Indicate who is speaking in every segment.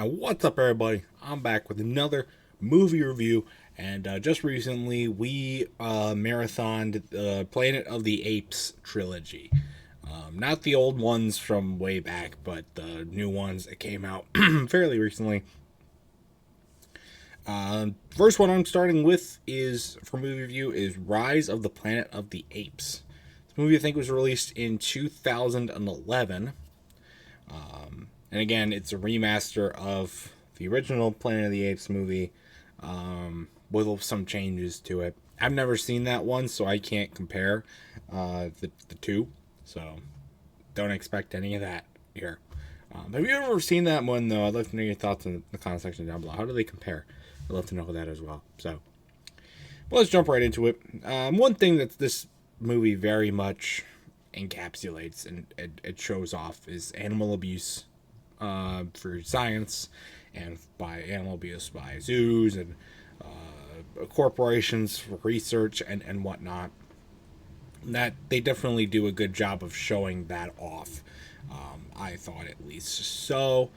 Speaker 1: And what's up, everybody? I'm back with another movie review. And just recently, we marathoned the Planet of the Apes trilogy. Not the old ones from way back, but the new ones that came out fairly recently. First one I'm starting with is for movie review is Rise of the Planet of the Apes. This movie I think was released in 2011. And again, it's a remaster of the original Planet of the Apes movie with some changes to it. I've never seen that one, so I can't compare the two. So don't expect any of that here. Have you ever seen that one, though? I'd love to know your thoughts in the comment section down below. How do they compare? I'd love to know that as well. So, well, let's jump right into it. One thing that this movie very much encapsulates and it shows off is animal abuse for science, and by animal abuse by zoos and corporations for research and whatnot. That they definitely do a good job of showing that off. I thought, at least. So,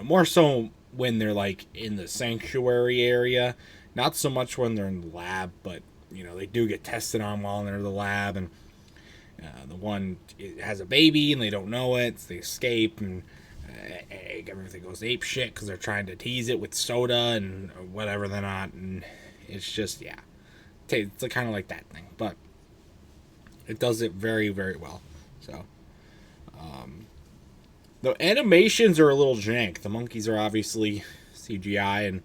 Speaker 1: more so when they're like in the sanctuary area, not so much when they're in the lab, but they do get tested on while they're in the lab, and the one has a baby and they don't know it, so they escape, and everything goes ape shit because they're trying to tease it with soda and whatever they're not, and it's just, yeah, it's kind of like that thing, but it does it very, very well. So, the animations are a little jank. The monkeys are obviously CGI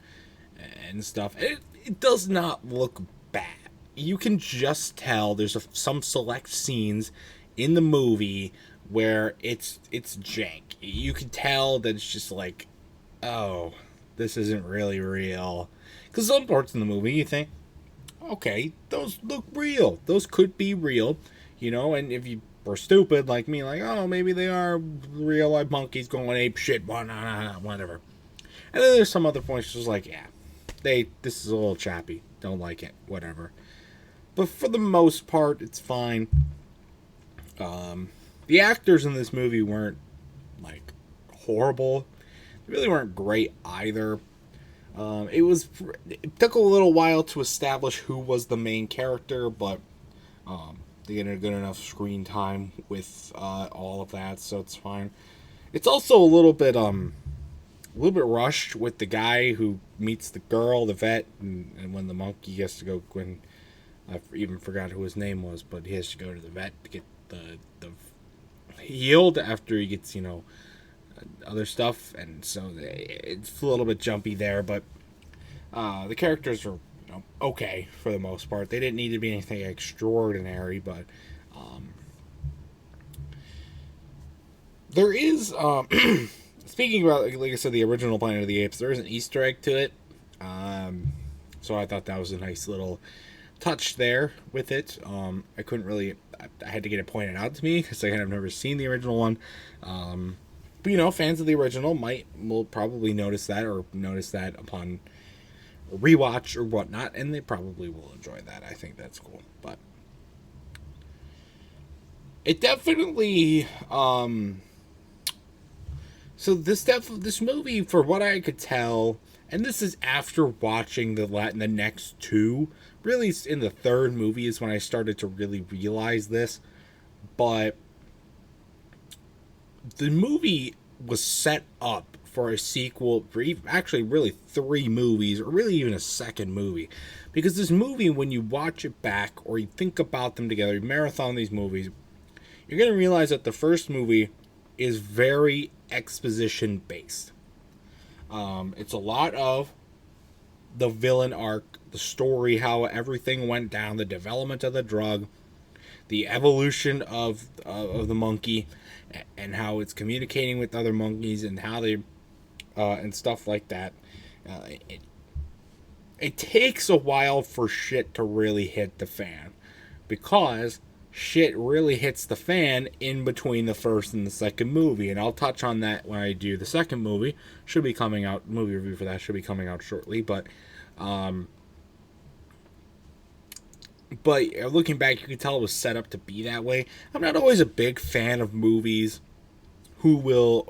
Speaker 1: and stuff. It does not look bad. You can just tell there's some select scenes in the movie where it's jank. You can tell that it's just like, oh, this isn't really real. Because some parts in the movie you think, okay, those look real. Those could be real, and if you were stupid like me, like, oh, maybe they are real life monkeys going ape shit, whatever. And then there's some other points just like, yeah, this is a little chappy. Don't like it, whatever. But for the most part, it's fine. The actors in this movie weren't, like, horrible. They really weren't great either. It took a little while to establish who was the main character, but they get a good enough screen time with all of that, so it's fine. It's also a little bit rushed with the guy who meets the girl, the vet, and when the monkey has to go, when I even forgot who his name was, but he has to go to the vet to get the healed after he gets, other stuff, and so it's a little bit jumpy there, but the characters are, okay for the most part. They didn't need to be anything extraordinary, but there is, speaking about, like I said, the original Planet of the Apes, there is an Easter egg to it, so I thought that was a nice little touch there with it. I couldn't really, I had to get it pointed out to me because I have never seen the original one. But fans of the original will probably notice that, or notice that upon a rewatch or whatnot, and they probably will enjoy that. I think that's cool. But it definitely, so this movie, for what I could tell, and this is after watching the next two. Really, in the third movie is when I started to really realize this. But the movie was set up for a sequel, for actually really three movies, or really even a second movie. Because this movie, when you watch it back, or you think about them together, you marathon these movies, you're going to realize that the first movie is very exposition based. It's a lot of the villain arc, the story, how everything went down, the development of the drug, the evolution of the monkey, and how it's communicating with other monkeys, and how they and stuff like that. It takes a while for shit to really hit the fan, because shit really hits the fan in between the first and the second movie, and I'll touch on that when I do the second movie. Should be coming out, movie review for that should be coming out shortly, but looking back, you can tell it was set up to be that way. I'm not always a big fan of movies who will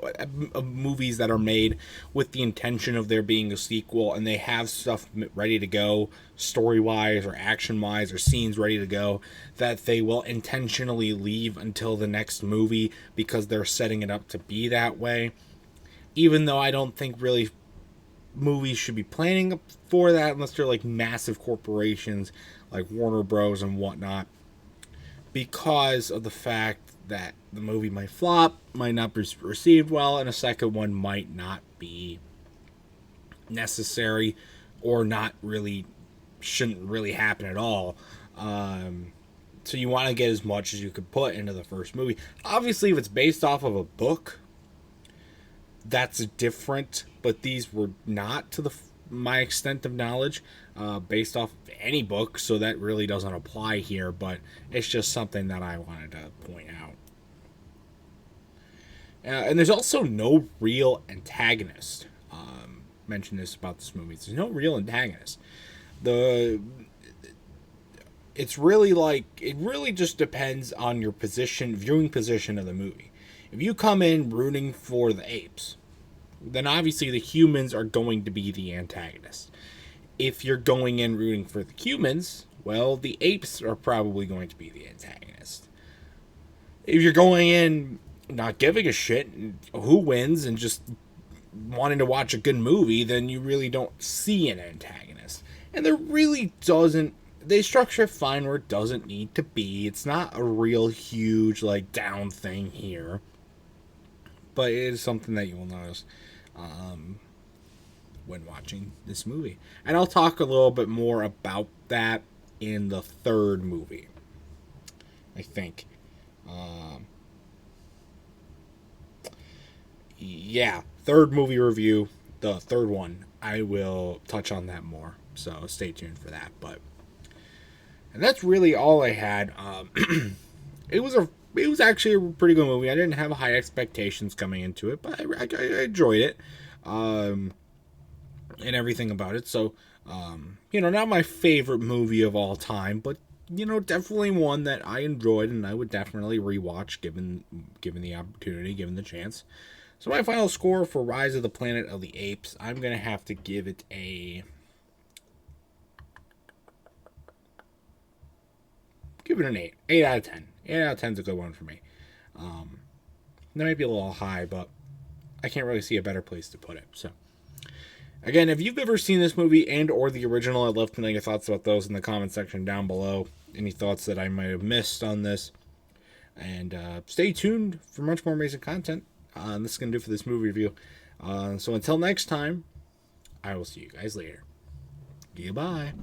Speaker 1: movies that are made with the intention of there being a sequel, and they have stuff ready to go, story wise or action wise, or scenes ready to go, that they will intentionally leave until the next movie because they're setting it up to be that way. Even though I don't think really movies should be planning for that unless they're like massive corporations like Warner Bros. And whatnot, because of the fact that the movie might flop, might not be received well, and a second one might not be necessary or not really, shouldn't really happen at all. So you want to get as much as you could put into the first movie. Obviously, if it's based off of a book, that's different, but these were not, to my extent of knowledge, based off any book, so that really doesn't apply here, but it's just something that I wanted to point out. And there's also no real antagonist. Mentioned this about this movie. There's no real antagonist. It's really like, it really just depends on your viewing position of the movie. If you come in rooting for the apes, then obviously the humans are going to be the antagonist. If you're going in rooting for the humans, well, the apes are probably going to be the antagonist. If you're going in not giving a shit who wins and just wanting to watch a good movie, then you really don't see an antagonist. And there really doesn't, they structure it fine where it doesn't need to be. It's not a real huge, like, down thing here. But it is something that you will notice when watching this movie. And I'll talk a little bit more about that in the third movie, I think. Yeah, third movie review, the third one, I will touch on that more. So stay tuned for that. And that's really all I had. It was actually a pretty good movie. I didn't have high expectations coming into it, but I enjoyed it, and everything about it. So, not my favorite movie of all time, but definitely one that I enjoyed and I would definitely rewatch given the opportunity, given the chance. So my final score for Rise of the Planet of the Apes, I'm gonna have to give it a. Give it an 8. 8 out of 10. 8 out of 10 is a good one for me. That might be a little high, but I can't really see a better place to put it. So, again, if you've ever seen this movie and or the original, I'd love to know your thoughts about those in the comment section down below. Any thoughts that I might have missed on this. And stay tuned for much more amazing content. This is going to do for this movie review. So until next time, I will see you guys later. Goodbye.